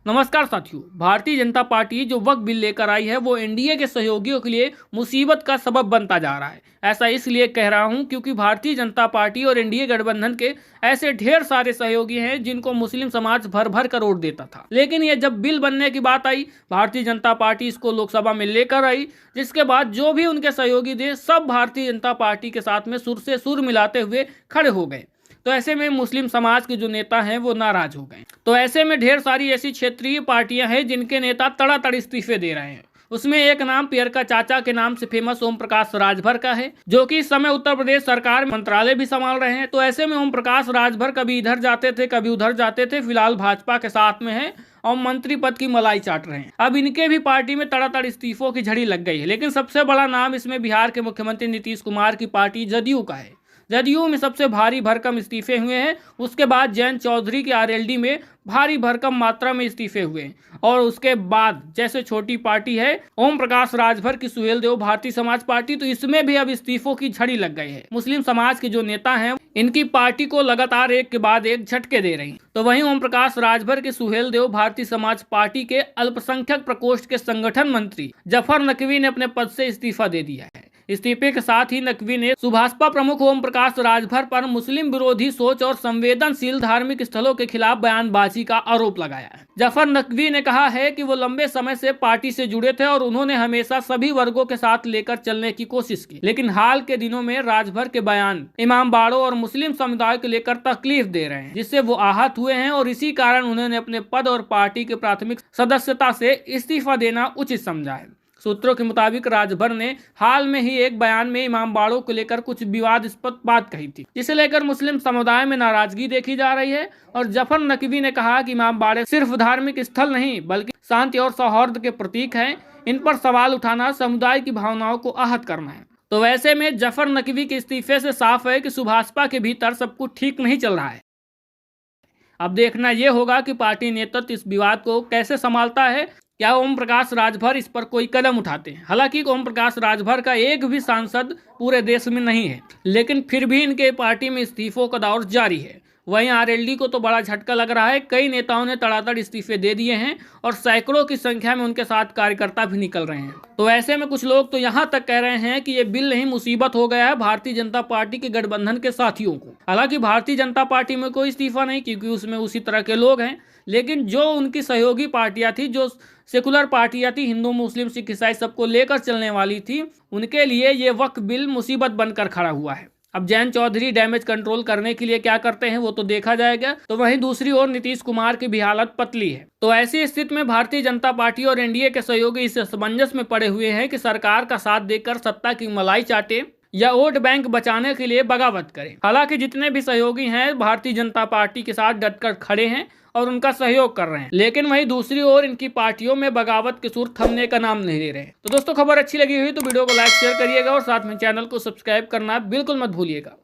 नमस्कार साथियों, भारतीय जनता पार्टी जो वक्फ बिल लेकर आई है वो एनडीए के सहयोगियों के लिए मुसीबत का सबब बनता जा रहा है। ऐसा इसलिए कह रहा हूं क्योंकि भारतीय जनता पार्टी और एनडीए गठबंधन के ऐसे ढेर सारे सहयोगी हैं जिनको मुस्लिम समाज भर भर कर वोट देता था, लेकिन ये जब बिल बनने की बात आई, भारतीय जनता पार्टी इसको लोकसभा में लेकर आई, जिसके बाद जो भी उनके सहयोगी थे सब भारतीय जनता पार्टी के साथ में सुर से सुर मिलाते हुए खड़े हो गए। तो ऐसे में मुस्लिम समाज के जो नेता हैं वो नाराज हो गए। तो ऐसे में ढेर सारी ऐसी क्षेत्रीय पार्टियां हैं जिनके नेता तड़ातड़ इस्तीफे दे रहे हैं। उसमें एक नाम पियरका चाचा के नाम से फेमस ओम प्रकाश राजभर का है, जो कि इस समय उत्तर प्रदेश सरकार में मंत्रालय भी संभाल रहे हैं। तो ऐसे में ओम प्रकाश राजभर कभी इधर जाते थे, कभी उधर जाते थे, फिलहाल भाजपा के साथ में है और मंत्री पद की मलाई चाट रहे हैं। अब इनके भी पार्टी में तड़ातड़ इस्तीफों की झड़ी लग गई है, लेकिन सबसे बड़ा नाम इसमें बिहार के मुख्यमंत्री नीतीश कुमार की पार्टी जदयू का है। जदयू में सबसे भारी भरकम इस्तीफे हुए हैं। उसके बाद जयंत चौधरी के आरएलडी में भारी भरकम मात्रा में इस्तीफे हुए और उसके बाद जैसे छोटी पार्टी है ओम प्रकाश राजभर की सुहेलदेव भारतीय समाज पार्टी, तो इसमें भी अब इस्तीफों की झड़ी लग गई है। मुस्लिम समाज के जो नेता हैं इनकी पार्टी को लगातार एक के बाद एक झटके दे रही। तो वहीं ओम प्रकाश राजभर के सुहेलदेव भारतीय समाज पार्टी के अल्पसंख्यक प्रकोष्ठ के संगठन मंत्री जफर नकवी ने अपने पद से इस्तीफा दे दिया है। इस्तीफे के साथ ही नकवी ने सुभाषपा प्रमुख ओम प्रकाश राजभर पर मुस्लिम विरोधी सोच और संवेदनशील धार्मिक स्थलों के खिलाफ बयानबाजी का आरोप लगाया है। जफर नकवी ने कहा है कि वो लंबे समय से पार्टी से जुड़े थे और उन्होंने हमेशा सभी वर्गों के साथ लेकर चलने की कोशिश की, लेकिन हाल के दिनों में राजभर के बयान इमामबाड़ों और मुस्लिम समुदाय को लेकर तकलीफ दे रहे हैं, जिससे वो आहत हुए हैं और इसी कारण उन्होंने अपने पद और पार्टी के प्राथमिक सदस्यता से इस्तीफा देना उचित समझा है। सूत्रों के मुताबिक राजभर ने हाल में ही एक बयान में इमामबाड़ों को लेकर कुछ विवादास्पद बात कही थी, जिसे लेकर मुस्लिम समुदाय में नाराजगी देखी जा रही है। और जफर नकवी ने कहा कि इमामबाड़े सिर्फ धार्मिक स्थल नहीं बल्कि शांति और सौहार्द के प्रतीक हैं। इन पर सवाल उठाना समुदाय की भावनाओं को आहत करना है। तो वैसे में जफर नकवी के इस्तीफे से साफ है कि सुभाषपा के भीतर सब कुछ ठीक नहीं चल रहा है। अब देखना यह होगा कि पार्टी नेतृत्व इस विवाद को कैसे संभालता है। क्या ओम प्रकाश राजभर इस पर कोई कदम उठाते हैं? हालांकि ओम प्रकाश राजभर का एक भी सांसद पूरे देश में नहीं है, लेकिन फिर भी इनके पार्टी में इस्तीफों का दौर जारी है। वहीं आरएलडी को तो बड़ा झटका लग रहा है। कई नेताओं ने तड़ातड़ इस्तीफे दे दिए हैं और सैकड़ों की संख्या में उनके साथ कार्यकर्ता भी निकल रहे हैं। तो ऐसे में कुछ लोग तो यहाँ तक कह रहे हैं कि ये बिल नहीं मुसीबत हो गया है भारतीय जनता पार्टी के गठबंधन के साथियों को। हालांकि भारतीय जनता पार्टी में कोई इस्तीफा नहीं, क्योंकि उसमें उसी तरह के लोग हैं, लेकिन जो उनकी सहयोगी पार्टियां थी, जो सेकुलर पार्टियां थी, हिंदू मुस्लिम सिख ईसाई सबको लेकर चलने वाली थी, उनके लिए ये वक्फ बिल मुसीबत बनकर खड़ा हुआ है। अब जयंत चौधरी डैमेज कंट्रोल करने के लिए क्या करते हैं वो तो देखा जाएगा। तो वहीं दूसरी ओर नीतीश कुमार की भी हालत पतली है। तो ऐसी स्थिति में भारतीय जनता पार्टी और एनडीए के सहयोगी इस असमंजस में पड़े हुए हैं कि सरकार का साथ देकर सत्ता की मलाई चाटे या वोट बैंक बचाने के लिए बगावत करें। हालांकि जितने भी सहयोगी हैं भारतीय जनता पार्टी के साथ डटकर खड़े हैं और उनका सहयोग कर रहे हैं, लेकिन वहीं दूसरी ओर इनकी पार्टियों में बगावत के सुर थमने का नाम नहीं ले रहे हैं। तो दोस्तों, खबर अच्छी लगी हुई तो वीडियो को लाइक शेयर करिएगा और साथ में चैनल को सब्सक्राइब करना बिल्कुल मत भूलिएगा।